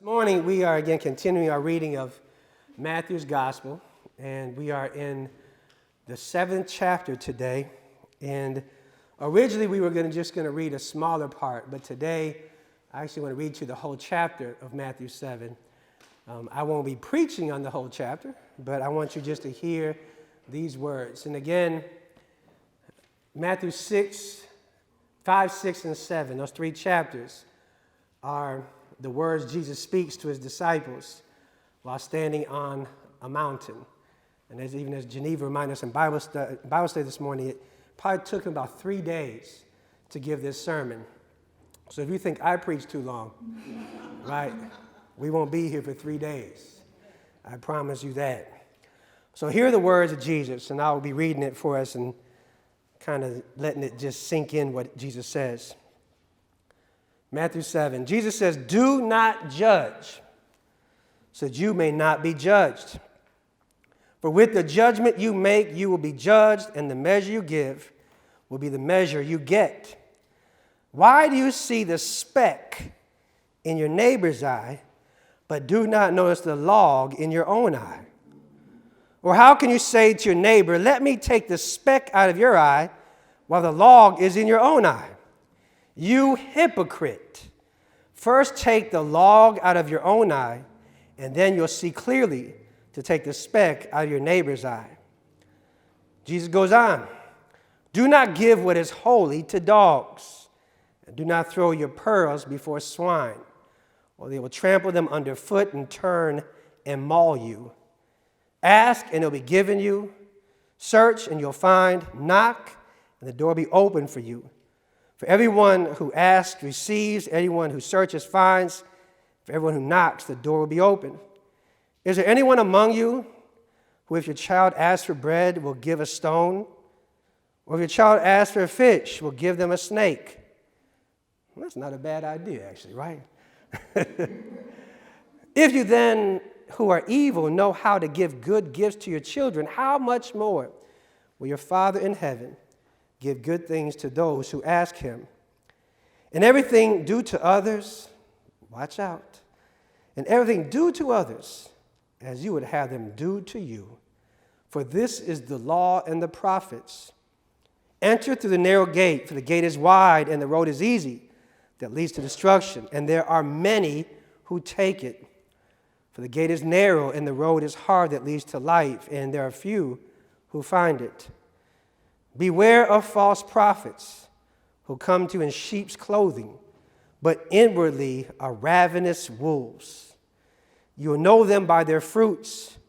This morning we are again continuing our reading of Matthew's Gospel, and we are in the 7th chapter today. And originally we were just going to read a smaller part, but today I actually want to read you the whole chapter of Matthew 7. I won't be preaching on the whole chapter, but I want you just to hear these words. And again, Matthew 5, 6, and 7, those three chapters are the words Jesus speaks to his disciples while standing on a mountain. And even as Geneva reminded us in Bible study this morning, it probably took him about 3 days to give this sermon. So if you think I preach too long, right, we won't be here for 3 days. I promise you that. So here are the words of Jesus, and I will be reading it for us and kind of letting it just sink in what Jesus says. Matthew 7, Jesus says, "Do not judge, so that you may not be judged. For with the judgment you make, you will be judged, and the measure you give will be the measure you get. Why do you see the speck in your neighbor's eye, but do not notice the log in your own eye? Or how can you say to your neighbor, 'Let me take the speck out of your eye,' while the log is in your own eye? You hypocrite! First take the log out of your own eye, and then you'll see clearly to take the speck out of your neighbor's eye." Jesus goes on, "Do not give what is holy to dogs, and do not throw your pearls before swine, or they will trample them underfoot and turn and maul you. Ask, and it'll be given you. Search, and you'll find. Knock, and the door will be open for you. For everyone who asks receives, everyone who searches finds, for everyone who knocks, the door will be open. Is there anyone among you who, if your child asks for bread, will give a stone? Or if your child asks for a fish, will give them a snake?" Well, that's not a bad idea, actually, right? "If you then, who are evil, know how to give good gifts to your children, how much more will your Father in heaven give good things to those who ask him? And everything do to others," watch out, "and everything do to others as you would have them do to you. For this is the law and the prophets. Enter through the narrow gate, for the gate is wide and the road is easy that leads to destruction, and there are many who take it. For the gate is narrow and the road is hard that leads to life, and there are few who find it. Beware of false prophets who come to you in sheep's clothing, but inwardly are ravenous wolves. You will know them by their fruits.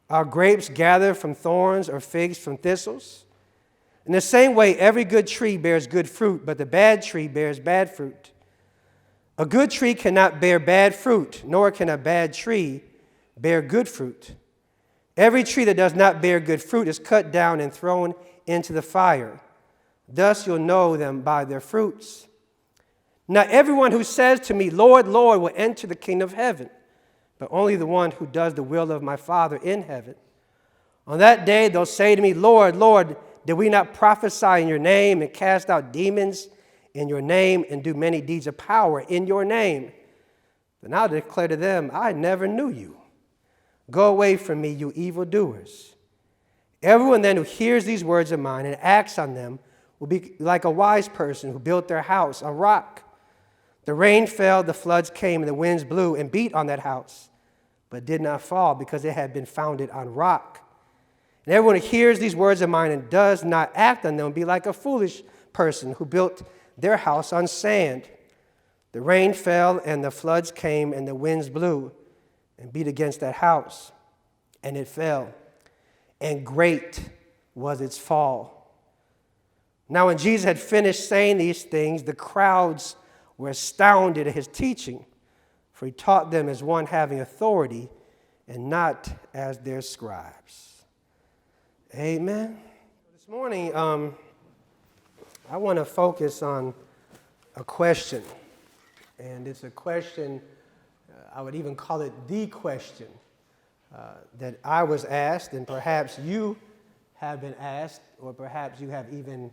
Are grapes gathered from thorns or figs from thistles? In the same way, every good tree bears good fruit, but the bad tree bears bad fruit. A good tree cannot bear bad fruit, nor can a bad tree bear good fruit. Every tree that does not bear good fruit is cut down and thrown into the fire. Thus you'll know them by their fruits. Not everyone who says to me, 'Lord, Lord,' will enter the kingdom of heaven, but only the one who does the will of my Father in heaven. On that day they'll say to me, 'Lord, Lord, did we not prophesy in your name and cast out demons in your name and do many deeds of power in your name?' Then I'll declare to them, 'I never knew you. Go away from me, you evildoers.' Everyone then who hears these words of mine and acts on them will be like a wise person who built their house on rock. The rain fell, the floods came, and the winds blew and beat on that house, but did not fall because it had been founded on rock. And everyone who hears these words of mine and does not act on them will be like a foolish person who built their house on sand. The rain fell, and the floods came, and the winds blew and beat against that house, and it fell. And great was its fall. Now when Jesus had finished saying these things, the crowds were astounded at his teaching, for he taught them as one having authority and not as their scribes." Amen. This morning, I want to focus on a question, and it's a question, I would even call it the question, that I was asked, and perhaps you have been asked, or perhaps you have even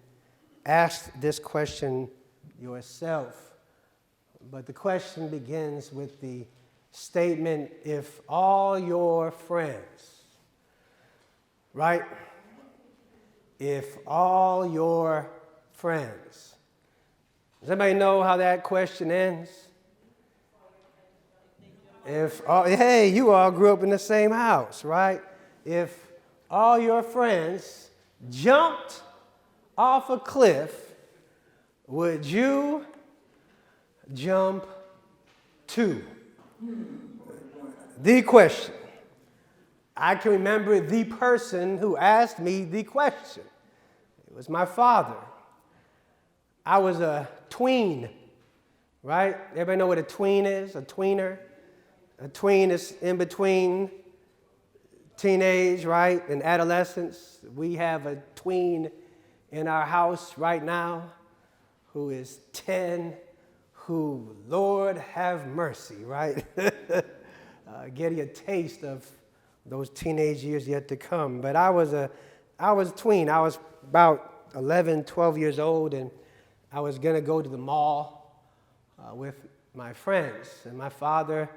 asked this question yourself. But the question begins with the statement, if all your friends, right? If all your friends. Does anybody know how that question ends? Hey, you all grew up in the same house, right? If all your friends jumped off a cliff, would you jump too? The question. I can remember the person who asked me the question. It was my father. I was a tween, right? Everybody know what a tween is? A tweener? A tween is in between teenage, right, and adolescence. We have a tween in our house right now who is 10, who, Lord have mercy, right? Getting a taste of those teenage years yet to come. But I was a tween. I was about 11, 12 years old, and I was going to go to the mall with my friends. And my father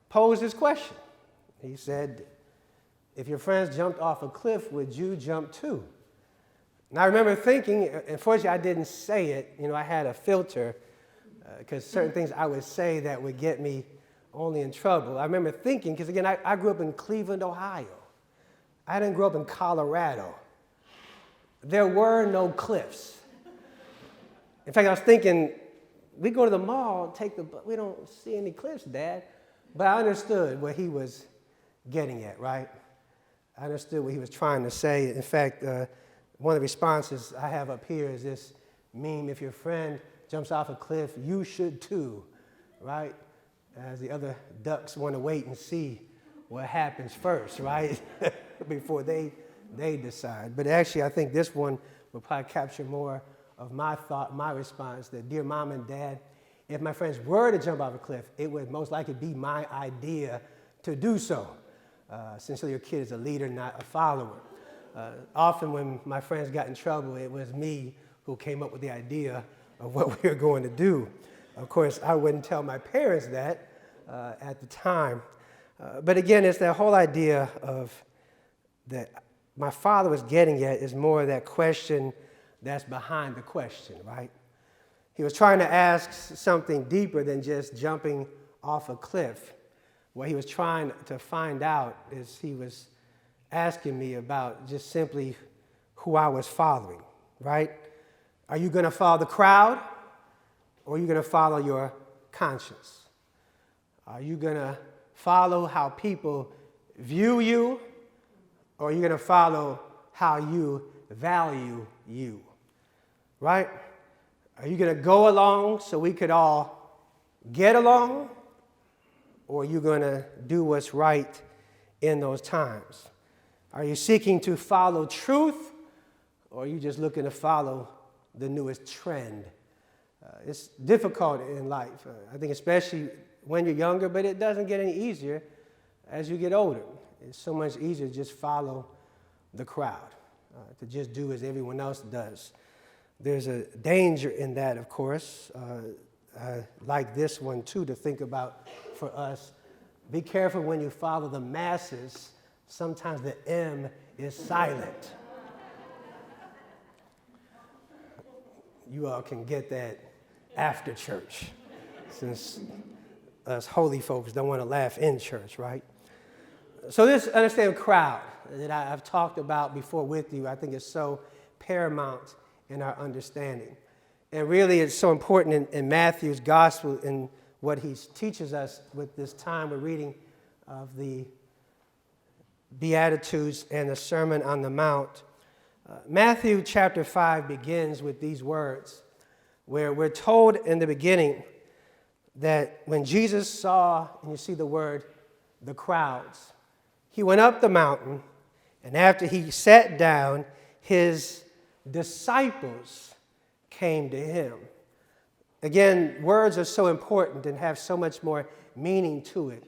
posed this question. He said, if your friends jumped off a cliff, would you jump too? And I remember thinking, unfortunately I didn't say it, I had a filter, because certain things I would say that would get me only in trouble. I remember thinking, because again, I grew up in Cleveland, Ohio. I didn't grow up in Colorado. There were no cliffs. In fact, I was thinking, we go to the mall, we don't see any cliffs, Dad. But I understood what he was getting at, right? I understood what he was trying to say. In fact, one of the responses I have up here is this meme: if your friend jumps off a cliff, you should too, right? As the other ducks want to wait and see what happens first, right? Before they decide. But actually, I think this one will probably capture more of my thought, my response, that dear Mom and Dad, if my friends were to jump off a cliff, it would most likely be my idea to do so. Since your kid is a leader, not a follower. Often when my friends got in trouble, it was me who came up with the idea of what we were going to do. Of course, I wouldn't tell my parents that at the time. But again, it's that whole idea of that my father was getting at is more that question that's behind the question, right? He was trying to ask something deeper than just jumping off a cliff. What he was trying to find out is he was asking me about just simply who I was following, right? Are you going to follow the crowd, or are you going to follow your conscience? Are you going to follow how people view you, or are you going to follow how you value you, right? Are you going to go along so we could all get along? Or are you going to do what's right in those times? Are you seeking to follow truth? Or are you just looking to follow the newest trend? It's difficult in life, I think, especially when you're younger, but it doesn't get any easier as you get older. It's so much easier to just follow the crowd, to just do as everyone else does. There's a danger in that, of course. I like this one, too, to think about for us. Be careful when you follow the masses. Sometimes the M is silent. You all can get that after church, since us holy folks don't want to laugh in church, right? So this understand crowd that I've talked about before with you, I think is so paramount in our understanding. And really it's so important in Matthew's gospel and what he teaches us with this time we're reading of the Beatitudes and the Sermon on the Mount. Matthew chapter 5 begins with these words, where we're told in the beginning that when Jesus saw, and you see the word, the crowds, he went up the mountain, and after he sat down, his disciples came to him. Again, words are so important and have so much more meaning to it.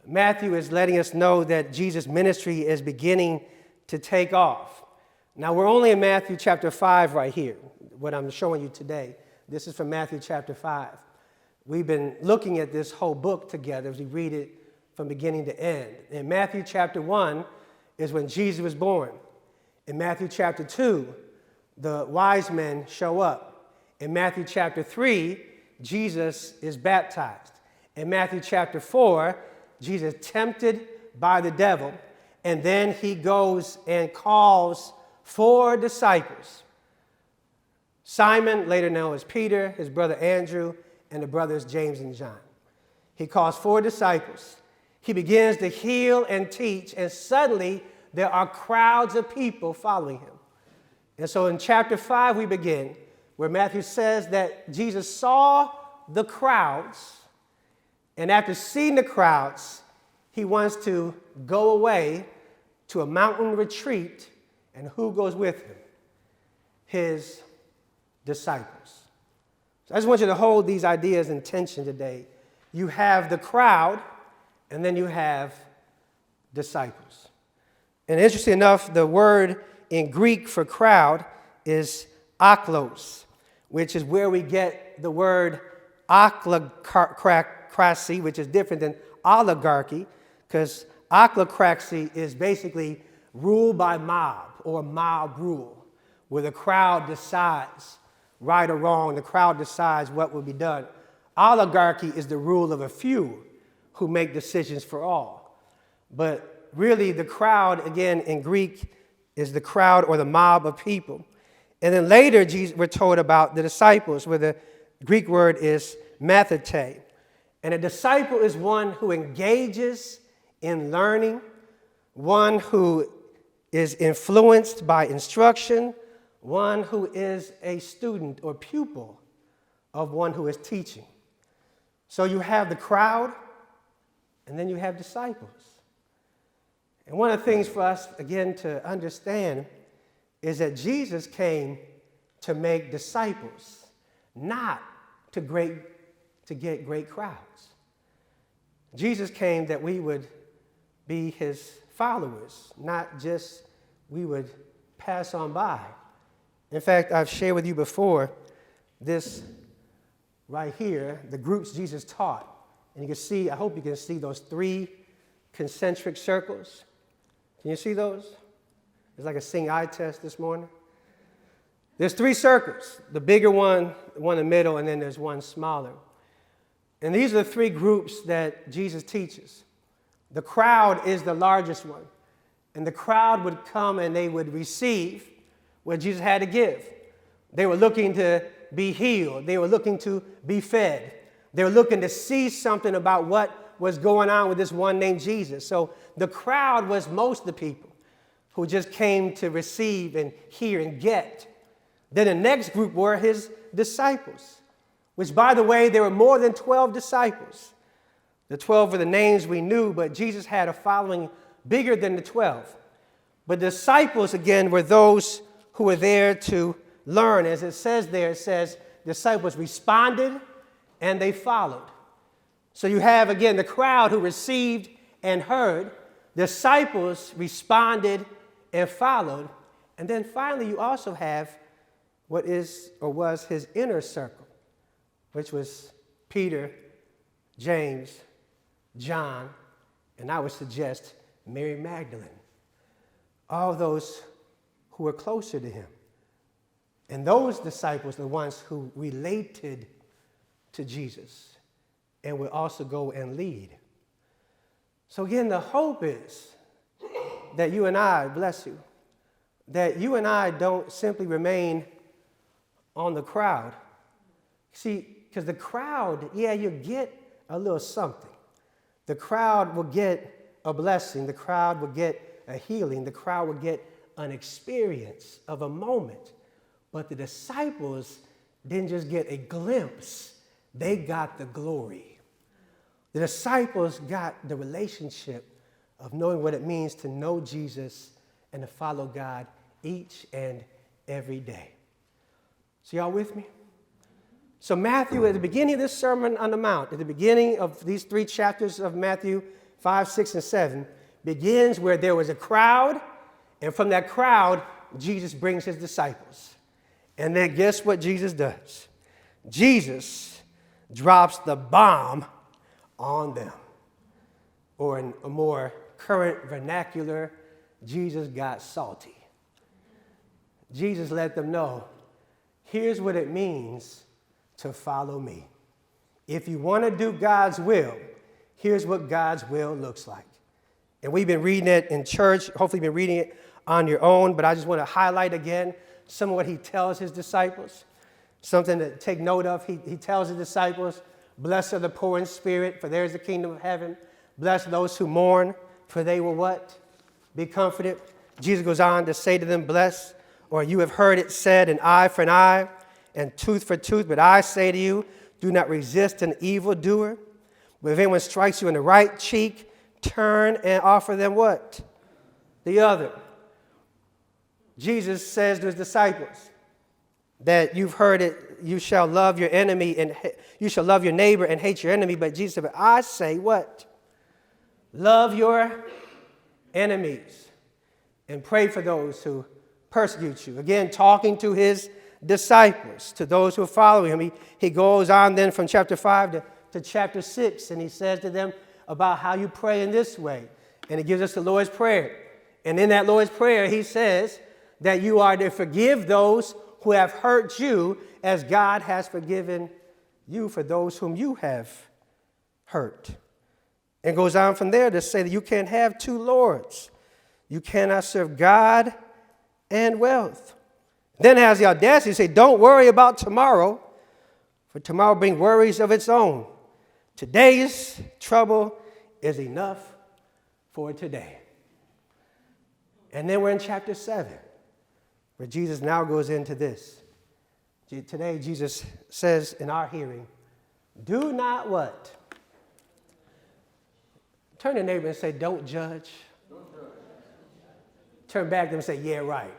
Matthew is letting us know that Jesus' ministry is beginning to take off. Now, we're only in Matthew chapter 5 right here, what I'm showing you today. This is from Matthew chapter 5. we've been looking at this whole book together as we read it from beginning to end. In Matthew chapter 1 is when Jesus was born. In Matthew chapter 2, the wise men show up. In Matthew chapter 3, Jesus is baptized. In Matthew chapter 4, Jesus is tempted by the devil, and then he goes and calls 4 disciples. Simon, later known as Peter, his brother Andrew, and the brothers James and John. He calls 4 disciples. He begins to heal and teach, and suddenly there are crowds of people following him. And so in chapter 5 we begin, where Matthew says that Jesus saw the crowds, and after seeing the crowds, he wants to go away to a mountain retreat, and who goes with him? His disciples. So I just want you to hold these ideas in tension today. You have the crowd, and then you have disciples. And interesting enough, the word in Greek for crowd is aklos, which is where we get the word ochlocracy, which is different than oligarchy, because ochlocracy is basically rule by mob or mob rule, where the crowd decides right or wrong, the crowd decides what will be done. Oligarchy is the rule of a few who make decisions for all. But really, the crowd, again, in Greek, is the crowd or the mob of people. And then later, we're told about the disciples, where the Greek word is mathete. And a disciple is one who engages in learning, one who is influenced by instruction, one who is a student or pupil of one who is teaching. So you have the crowd, and then you have disciples. And one of the things for us, again, to understand is that Jesus came to make disciples, not to get great crowds. Jesus came that we would be his followers, not just we would pass on by. In fact, I've shared with you before this right here, the groups Jesus taught. And you can see, I hope you can see those 3 concentric circles. Can you see those? It's like a seeing eye test this morning. There's 3 circles, the bigger one, the one in the middle, and then there's one smaller. And these are the 3 groups that Jesus teaches. The crowd is the largest one. And the crowd would come and they would receive what Jesus had to give. They were looking to be healed. They were looking to be fed. They were looking to see something about what was going on with this one named Jesus. So the crowd was most of the people who just came to receive and hear and get. Then the next group were his disciples, which, by the way, there were more than 12 disciples. The 12 were the names we knew, but Jesus had a following bigger than the 12. But disciples, again, were those who were there to learn. As it says there, it says disciples responded and they followed. So you have, again, the crowd who received and heard. Disciples responded and followed. And then finally, you also have what is or was his inner circle, which was Peter, James, John, and I would suggest Mary Magdalene. All those who were closer to him. And those disciples are the ones who related to Jesus and would also go and lead. So again, the hope is that you and I, bless you, that you and I don't simply remain on the crowd. See, because the crowd, yeah, you get a little something. The crowd will get a blessing. The crowd will get a healing. The crowd will get an experience of a moment. But the disciples didn't just get a glimpse. They got the glory. The disciples got the relationship of knowing what it means to know Jesus and to follow God each and every day. So y'all with me? So Matthew, at the beginning of this Sermon on the Mount, at the beginning of these 3 chapters of Matthew 5, 6, and 7, begins where there was a crowd, and from that crowd, Jesus brings his disciples. And then guess what Jesus does? Jesus drops the bomb on them. Or in a more current vernacular, Jesus got salty. Jesus let them know, here's what it means to follow me. If you want to do God's will, here's what God's will looks like. And we've been reading it in church, hopefully been reading it on your own, but I just want to highlight again some of what he tells his disciples. Something to take note of. He tells his disciples, blessed are the poor in spirit, for theirs is the kingdom of heaven. Blessed are those who mourn, for they will what? Be comforted. Jesus goes on to say to them, blessed, or you have heard it said, an eye for an eye and tooth for tooth. But I say to you, do not resist an evildoer. But if anyone strikes you in the right cheek, turn and offer them what? The other. Jesus says to his disciples that you've heard it, you shall love your enemy and you shall love your neighbor and hate your enemy. But Jesus said, but I say what? Love your enemies and pray for those who persecute you. Again, talking to his disciples, to those who are following him. He goes on then from chapter 5 to chapter 6, and he says to them about how you pray in this way. And he gives us the Lord's Prayer. And in that Lord's Prayer, he says that you are to forgive those who have hurt you as God has forgiven you for those whom you have hurt. And goes on from there to say that you can't have two lords. You cannot serve God and wealth. Then has the audacity to say, don't worry about tomorrow, for tomorrow brings worries of its own. Today's trouble is enough for today. And then we're in chapter 7, where Jesus now goes into this. Today, Jesus says in our hearing, do not what? Turn to your neighbor and say, don't judge. Don't judge. Turn back to them and say, yeah, right.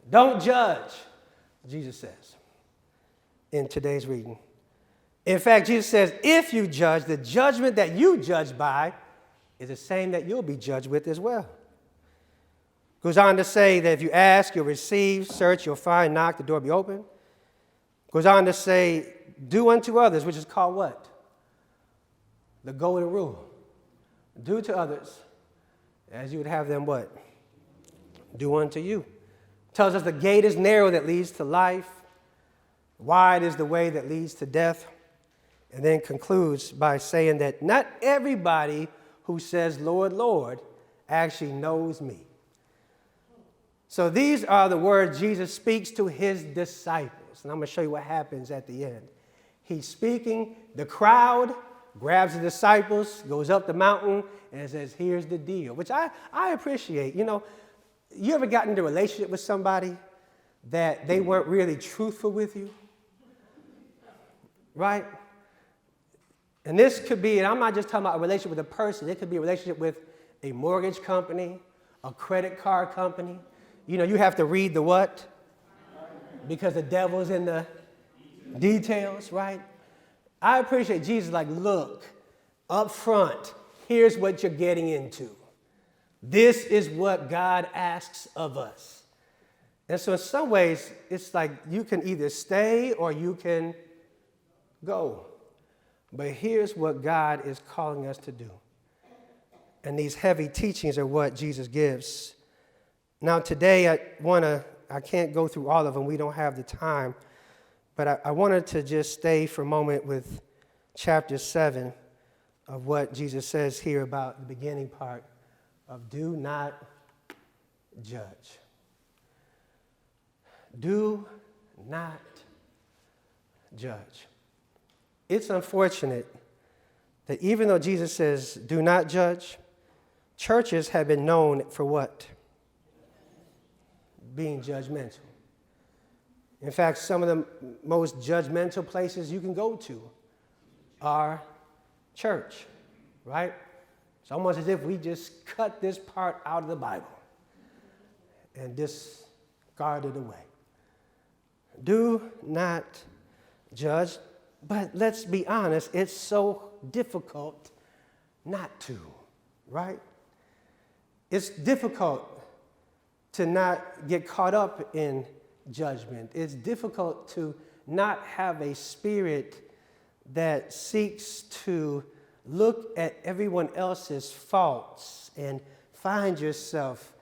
Don't judge, Jesus says in today's reading. In fact, Jesus says, if you judge, the judgment that you judge by is the same that you'll be judged with as well. Goes on to say that if you ask, you'll receive, search, you'll find, knock, the door will be open. Goes on to say, do unto others, which is called what? The golden rule. Do to others as you would have them what? Do unto you. Tells us the gate is narrow that leads to life. Wide is the way that leads to death. And then concludes by saying that not everybody who says, Lord, Lord, actually knows me. So these are the words Jesus speaks to his disciples. And I'm going to show you what happens at the end. He's speaking, the crowd grabs the disciples, goes up the mountain, and says, here's the deal, which I appreciate. You know, you ever gotten into a relationship with somebody that they weren't really truthful with you? Right? And this could be, and I'm not just talking about a relationship with a person, it could be a relationship with a mortgage company, a credit card company. You know, you have to read the what? Because the devil's in the details, right? I appreciate Jesus like, look, up front, here's what you're getting into. This is what God asks of us. And so in some ways, it's like you can either stay or you can go. But here's what God is calling us to do. And these heavy teachings are what Jesus gives. Now today, I can't go through all of them. We don't have the time. But I wanted to just stay for a moment with chapter 7 of what Jesus says here about the beginning part of do not judge. Do not judge. It's unfortunate that even though Jesus says do not judge, churches have been known for what? Being judgmental. In fact, some of the most judgmental places you can go to are church, right? It's almost as if we just cut this part out of the Bible and discard it away. Do not judge, but let's be honest, it's so difficult not to, right? It's difficult to not get caught up in judgment. It's difficult to not have a spirit that seeks to look at everyone else's faults and find yourself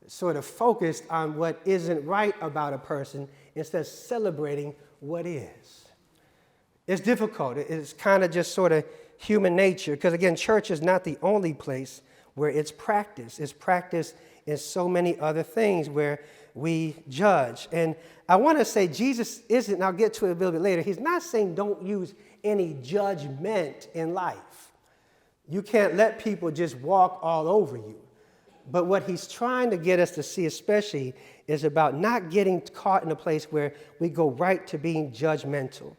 sort of focused on what isn't right about a person instead of celebrating what is. It's difficult. It's kind of just sort of human nature because, again, church is not the only place where it's practiced. It's practiced in so many other things where we judge. And I want to say Jesus isn't, and I'll get to it a little bit later, he's not saying don't use any judgment in life. You can't let people just walk all over you. But what he's trying to get us to see especially is about not getting caught in a place where we go right to being judgmental.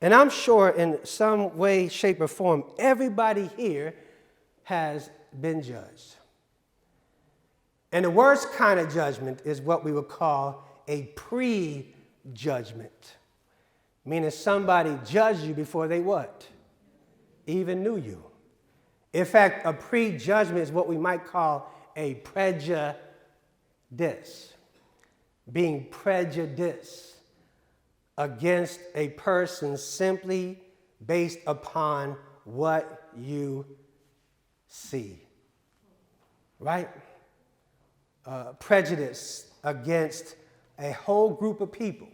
And I'm sure in some way, shape, or form, everybody here has been judged. And the worst kind of judgment is what we would call a pre-judgment. Meaning somebody judged you before they what? Even knew you. In fact, a pre-judgment is what we might call a prejudice. Being prejudiced against a person simply based upon what you see. Right? Prejudice against a whole group of people,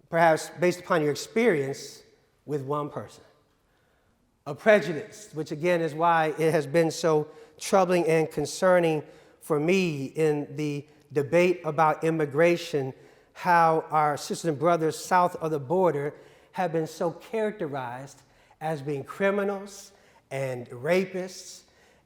perhaps based upon your experience with one person. A prejudice, which again is why it has been so troubling and concerning for me in the debate about immigration, how our sisters and brothers south of the border have been so characterized as being criminals and rapists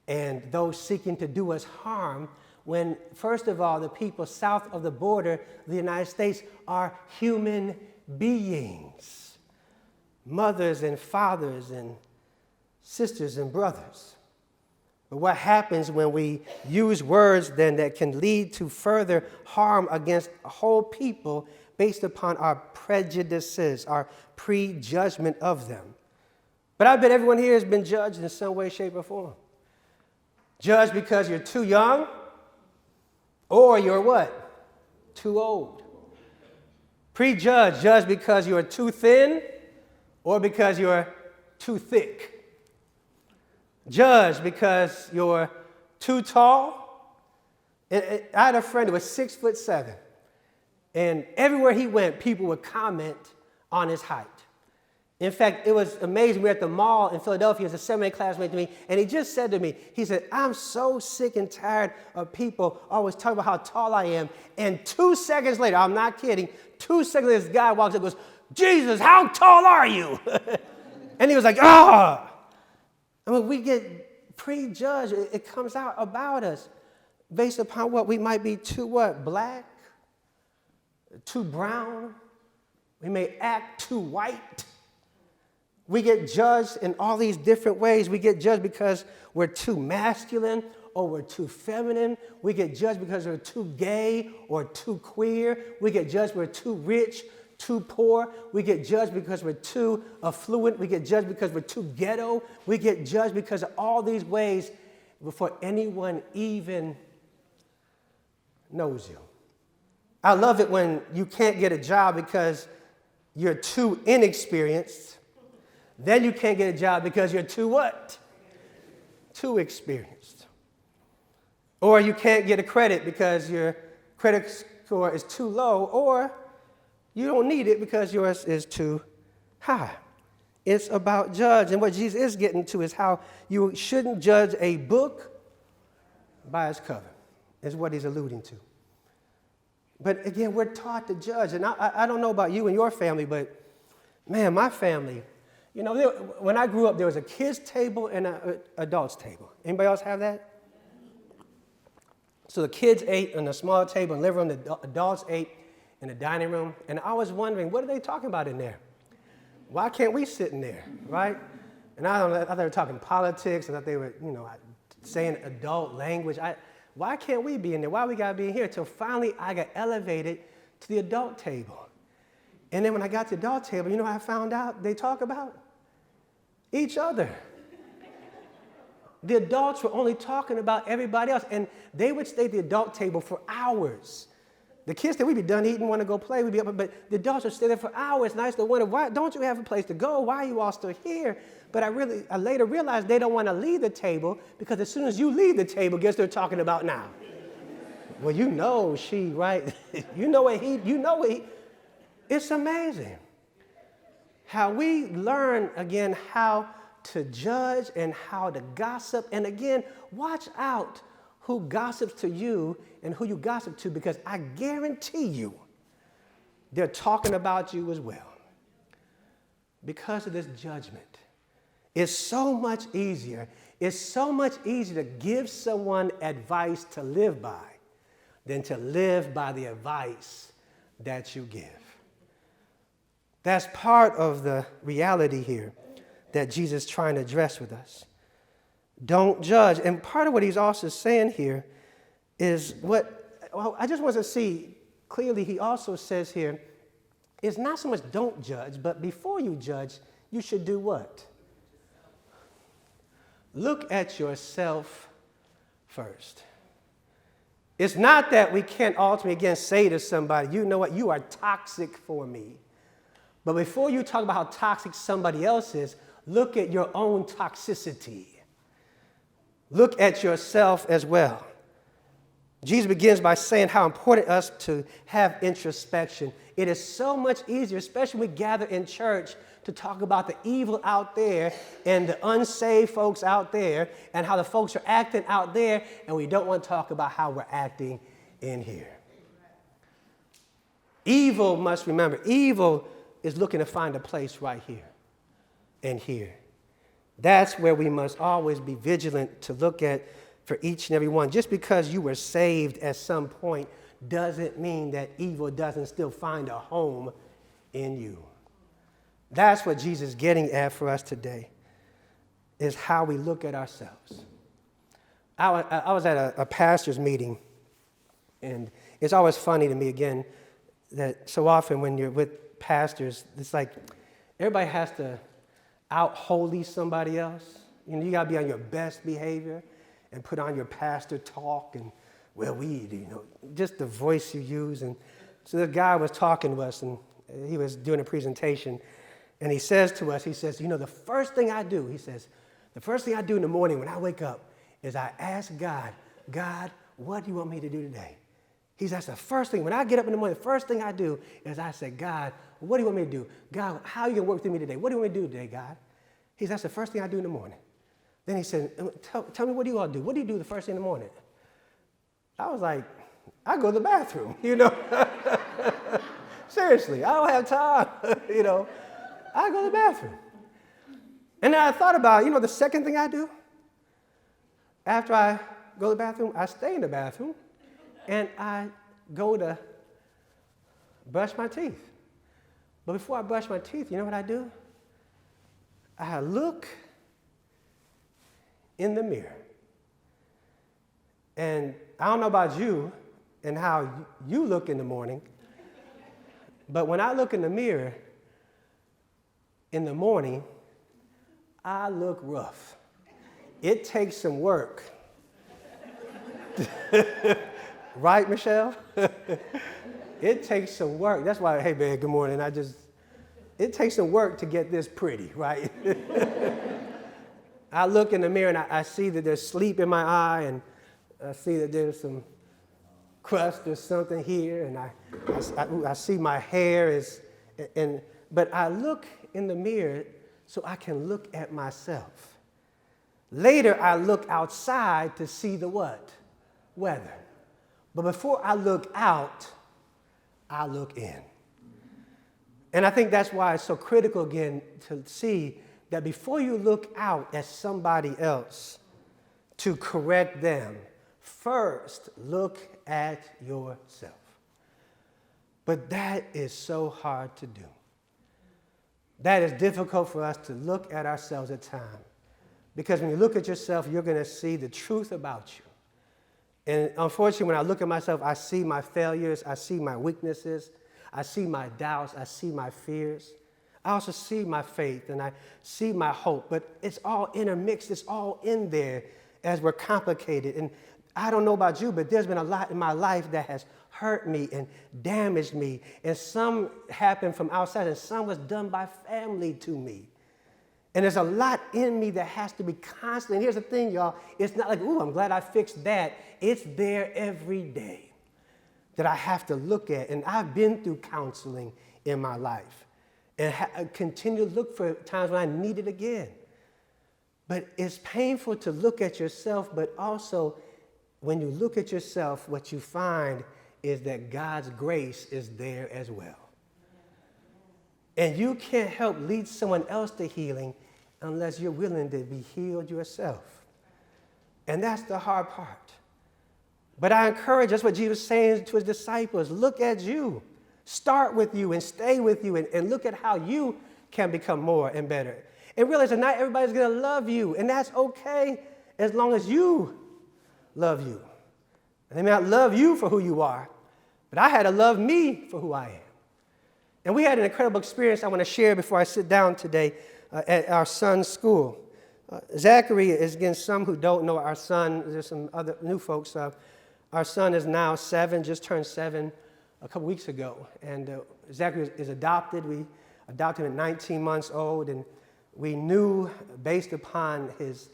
and those seeking to do us harm, when, first of all, the people south of the border of the United States are human beings, mothers and fathers and sisters and brothers. But what happens when we use words then that can lead to further harm against a whole people based upon our prejudices, our prejudgment of them? But I bet everyone here has been judged in some way, shape, or form. Judged because you're too young, or you're what? Too old. Prejudged, judged because you're too thin or because you're too thick. Judged because you're too tall. I had a friend who was 6'7", and everywhere he went, people would comment on his height. In fact, it was amazing. We were at the mall in Philadelphia as a seminary classmate to me, and he just said to me, he said, I'm so sick and tired of people always talking about how tall I am. And 2 seconds later, I'm not kidding, 2 seconds later, this guy walks up and goes, Jesus, how tall are you? And he was like, ah. I mean, we get prejudged. It comes out about us based upon what we might be too what? Black, too brown. We may act too white. We get judged in all these different ways. We get judged because we're too masculine or we're too feminine. We get judged because we're too gay or too queer. We get judged we're too rich, too poor. We get judged because we're too affluent. We get judged because we're too ghetto. We get judged because of all these ways before anyone even knows you. I love it when you can't get a job because you're too inexperienced. Then you can't get a job because you're too what? Too experienced. Or you can't get a credit because your credit score is too low, or you don't need it because yours is too high. It's about judge. And what Jesus is getting to is how you shouldn't judge a book by its cover, is what he's alluding to. But again, we're taught to judge. And I don't know about you and your family, but man, my family, you know, when I grew up, there was a kids' table and an adults' table. Anybody else have that? So the kids ate on a small table in the living room, the adults ate in the dining room. And I was wondering, what are they talking about in there? Why can't we sit in there, right? And I thought they were talking politics. I thought they were, saying adult language. Why can't we be in there? Why we got to be in here? Until finally I got elevated to the adult table. And then when I got to the adult table, you know what I found out they talk about? Each other. The adults were only talking about everybody else, and they would stay at the adult table for hours The kids that we be done eating, want to go play, we be up, but the adults will stay there for hours. It's nice to wonder, why don't you have a place to go? Why are you all still here? But I later realized they don't want to leave the table, because as soon as you leave the table, guess they're talking about now? Well, you know she, right? you know what he. It's amazing how we learn, again, how to judge and how to gossip. And again, watch out who gossips to you and who you gossip to, because I guarantee you they're talking about you as well. Because of this judgment, it's so much easier. It's so much easier to give someone advice to live by than to live by the advice that you give. That's part of the reality here that Jesus is trying to address with us. Don't judge. And part of what he's also saying here is I just want to see clearly, he also says here, it's not so much don't judge, but before you judge, you should do what? Look at yourself first. It's not that we can't ultimately, again, say to somebody, you know what, you are toxic for me. But before you talk about how toxic somebody else is, look at your own toxicity. Look at yourself as well. Jesus begins by saying how important it is to have introspection. It is so much easier, especially when we gather in church, to talk about the evil out there and the unsaved folks out there and how the folks are acting out there, and we don't want to talk about how we're acting in here. Evil, must remember, evil is looking to find a place right here and here. That's where we must always be vigilant to look at for each and every one. Just because you were saved at some point doesn't mean that evil doesn't still find a home in you. That's what Jesus is getting at for us today, is how we look at ourselves. I was at a pastor's meeting, and it's always funny to me, again, that so often when you're with pastors, it's like everybody has to out-holy somebody else. You know, you got to be on your best behavior and put on your pastor talk and, well, just the voice you use. And so the guy was talking to us, and he was doing a presentation, and he says to us, he says, the first thing I do, he says, the first thing I do in the morning when I wake up is I ask God, what do you want me to do today? He says, that's the first thing. When I get up in the morning, the first thing I do is I say, God, what do you want me to do? God, how are you going to work through me today? What do you want me to do today, God? He says, that's the first thing I do in the morning. Then he said, tell me, what do you all do? What do you do the first thing in the morning? I was like, I go to the bathroom, Seriously, I don't have time, I go to the bathroom. And then I thought about, the second thing I do after I go to the bathroom, I stay in the bathroom and I go to brush my teeth. But before I brush my teeth, you know what I do? I look in the mirror. And I don't know about you and how you look in the morning, but when I look in the mirror in the morning, I look rough. It takes some work. Right, Michelle? It takes some work. That's why, hey, man, good morning. It takes some work to get this pretty, right? I look in the mirror and I see that there's sleep in my eye, and I see that there's some crust or something here, and I see my hair but I look in the mirror so I can look at myself. Later, I look outside to see the what? Weather. But before I look out, I look in. And I think that's why it's so critical, again, to see that before you look out at somebody else to correct them, first look at yourself. But that is so hard to do. That is difficult for us to look at ourselves at times. Because when you look at yourself, you're going to see the truth about you. And unfortunately, when I look at myself, I see my failures, I see my weaknesses, I see my doubts, I see my fears. I also see my faith and I see my hope, but it's all intermixed, it's all in there as we're complicated. And I don't know about you, but there's been a lot in my life that has hurt me and damaged me. And some happened from outside, and some was done by family to me. And there's a lot in me that has to be constant. And here's the thing, y'all. It's not like, ooh, I'm glad I fixed that. It's there every day that I have to look at. And I've been through counseling in my life and continue to look for times when I need it again. But it's painful to look at yourself, but also when you look at yourself, what you find is that God's grace is there as well. And you can't help lead someone else to healing unless you're willing to be healed yourself. And that's the hard part. But I encourage, that's what Jesus was saying to his disciples, look at you. Start with you and stay with you and look at how you can become more and better. And realize that not everybody's going to love you, and that's okay as long as you love you. And they may not love you for who you are, but I had to love me for who I am. And we had an incredible experience I want to share before I sit down today at our son's school. Zachary is, again, some who don't know our son. There's some other new folks. Our son is now 7, just turned 7 a couple weeks ago. And Zachary is adopted. We adopted him at 19 months old, and we knew, based upon his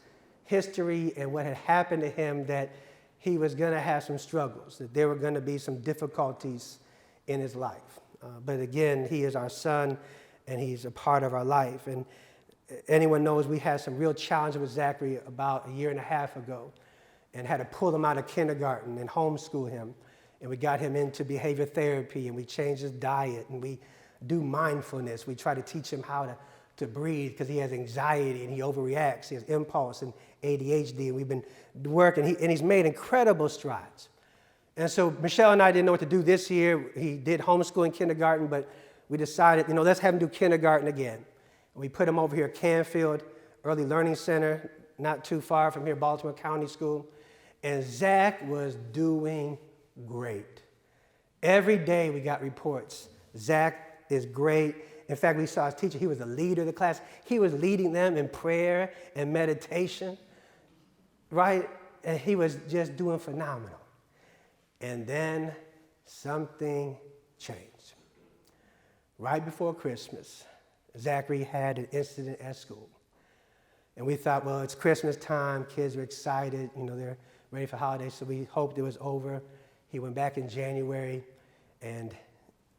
history and what had happened to him, that he was going to have some struggles, that there were going to be some difficulties in his life. But again, he is our son, and he's a part of our life. And anyone knows we had some real challenges with Zachary about a year and a half ago and had to pull him out of kindergarten and homeschool him. And we got him into behavior therapy, and we changed his diet, and we do mindfulness. We try to teach him how to breathe because he has anxiety and he overreacts. He has impulse and ADHD, and we've been working, and he's made incredible strides. And so Michelle and I didn't know what to do this year. He did homeschooling kindergarten, but we decided, let's have him do kindergarten again. And we put him over here at Canfield Early Learning Center, not too far from here, Baltimore County School. And Zach was doing great. Every day we got reports. Zach is great. In fact, we saw his teacher. He was the leader of the class. He was leading them in prayer and meditation, right? And he was just doing phenomenal. And then something changed. Right before Christmas, Zachary had an incident at school. And we thought, well, it's Christmas time. Kids are excited. They're ready for holidays. So we hoped it was over. He went back in January, and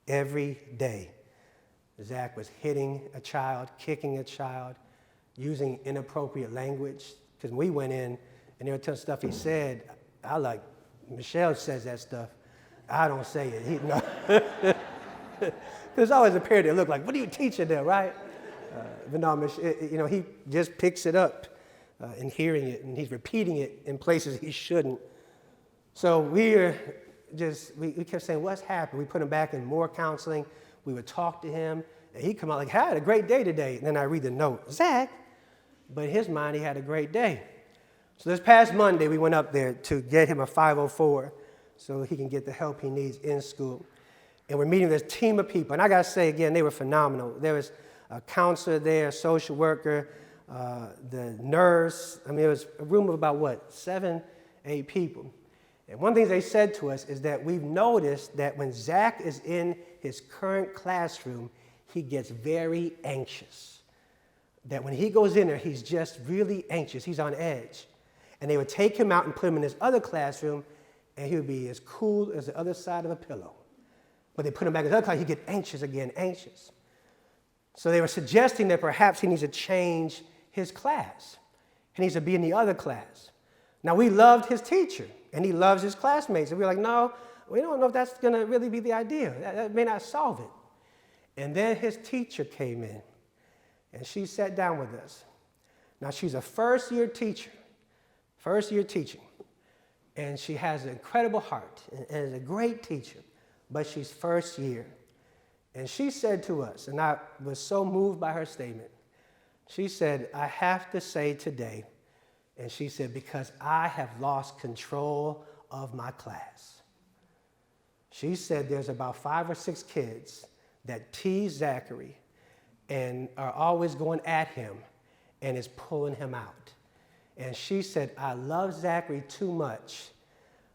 every day, Zach was hitting a child, kicking a child, using inappropriate language. Because when we went in and they were telling stuff he said, Michelle says that stuff. I don't say it. There's always a parent that look like, what are you teaching them, right? But no, he just picks it up and hearing it, and he's repeating it in places he shouldn't. So we kept saying, what's happened? We put him back in more counseling. We would talk to him, and he'd come out like, I had a great day today. And then I read the note, Zach, but in his mind, he had a great day. So this past Monday, we went up there to get him a 504 so he can get the help he needs in school. And we're meeting this team of people. And I got to say, again, they were phenomenal. There was a counselor there, a social worker, the nurse. It was a room of about, 7, 8 people. And one thing they said to us is that we've noticed that when Zach is in his current classroom, he gets very anxious. That when he goes in there, he's just really anxious. He's on edge. And they would take him out and put him in this other classroom, and he would be as cool as the other side of a pillow. But they put him back in the other class, he'd get anxious. So they were suggesting that perhaps he needs to change his class. He needs to be in the other class. Now, we loved his teacher, and he loves his classmates. And we were like, no, we don't know if that's going to really be the idea. That may not solve it. And then his teacher came in, and she sat down with us. Now, she's a first-year teacher, and she has an incredible heart and is a great teacher, but she's first year. And she said to us, and I was so moved by her statement, she said, I have to say today, and she said, because I have lost control of my class. She said there's about 5 or 6 kids that tease Zachary and are always going at him and is pulling him out. And she said, I love Zachary too much,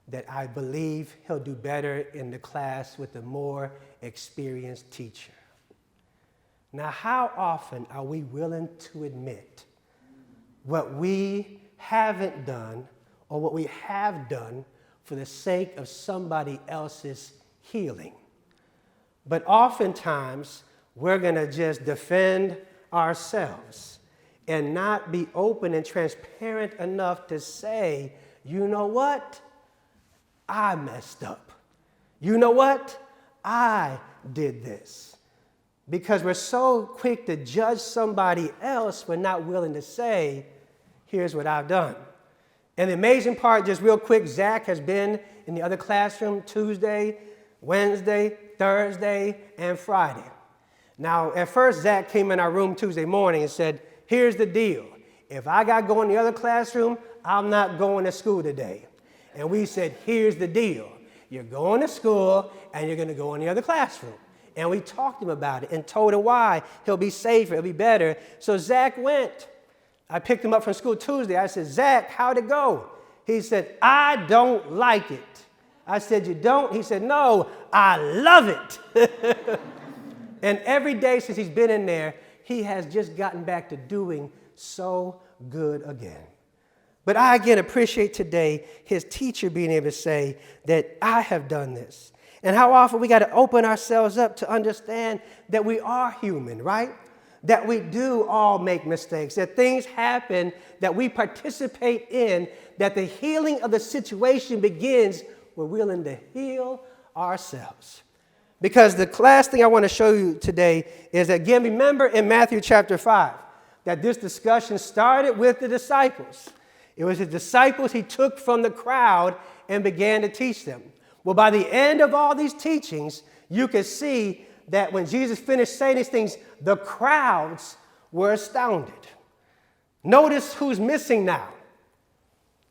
that I believe he'll do better in the class with a more experienced teacher. Now, how often are we willing to admit what we haven't done or what we have done for the sake of somebody else's healing? But oftentimes, we're going to just defend ourselves and not be open and transparent enough to say, you know what? I messed up. You know what? I did this. Because we're so quick to judge somebody else, we're not willing to say, here's what I've done. And the amazing part, just real quick, Zach has been in the other classroom Tuesday, Wednesday, Thursday, and Friday. Now, at first, Zach came in our room Tuesday morning and said, here's the deal. If I got to go in the other classroom, I'm not going to school today. And we said, here's the deal. You're going to school, and you're going to go in the other classroom. And we talked to him about it and told him why. He'll be safer. It'll be better. So Zach went. I picked him up from school Tuesday. I said, Zach, how'd it go? He said, I don't like it. I said, you don't? He said, no, I love it. And every day since he's been in there, he has just gotten back to doing so good again. But I, again, appreciate today his teacher being able to say that I have done this. And how often we got to open ourselves up to understand that we are human, right? That we do all make mistakes, that things happen that we participate in, that the healing of the situation begins when we're willing to heal ourselves. Because the last thing I want to show you today is, again, remember in Matthew chapter 5, that this discussion started with the disciples. It was the disciples he took from the crowd and began to teach them. Well, by the end of all these teachings, you can see that when Jesus finished saying these things, the crowds were astounded. Notice who's missing now.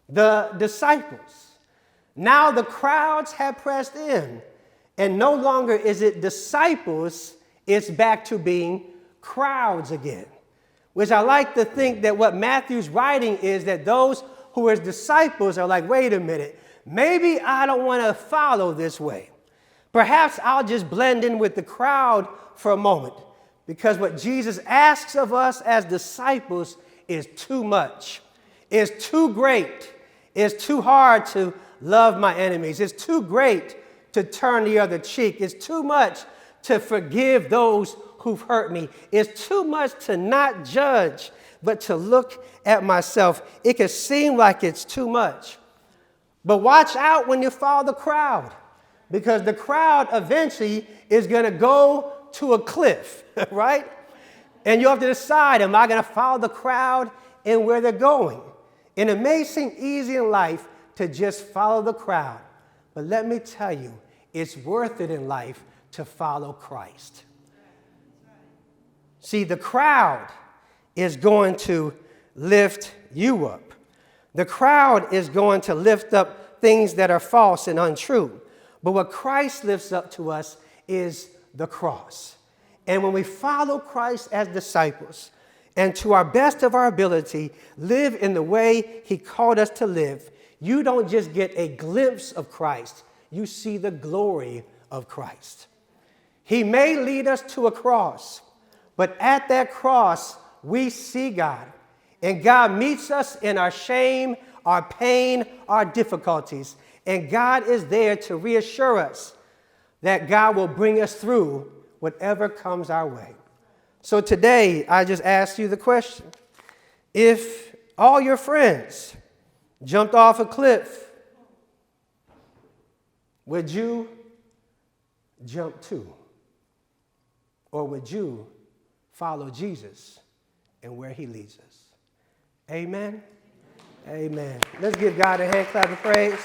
The disciples. Now the crowds have pressed in, and no longer is it disciples, it's back to being crowds again. Which I like to think that what Matthew's writing is that those who are his disciples are like, wait a minute, maybe I don't want to follow this way. Perhaps I'll just blend in with the crowd for a moment, because what Jesus asks of us as disciples is too much. It's too great. It's too hard to love my enemies. It's too great to turn the other cheek. It's too much to forgive those who've hurt me. It's too much to not judge, but to look at myself. It can seem like it's too much. But watch out when you follow the crowd, because the crowd eventually is going to go to a cliff, right? And you have to decide, am I going to follow the crowd and where they're going? And it may seem easy in life to just follow the crowd. But let me tell you, it's worth it in life to follow Christ. See, the crowd is going to lift you up. The crowd is going to lift up things that are false and untrue. But what Christ lifts up to us is the cross. And when we follow Christ as disciples, and to our best of our ability, live in the way he called us to live, you don't just get a glimpse of Christ, you see the glory of Christ. He may lead us to a cross, but at that cross, we see God. And God meets us in our shame, our pain, our difficulties. And God is there to reassure us that God will bring us through whatever comes our way. So today, I just ask you the question. If all your friends jumped off a cliff, would you jump too? Or would you follow Jesus and where he leads us? Amen? Amen. Let's give God a hand clap of praise.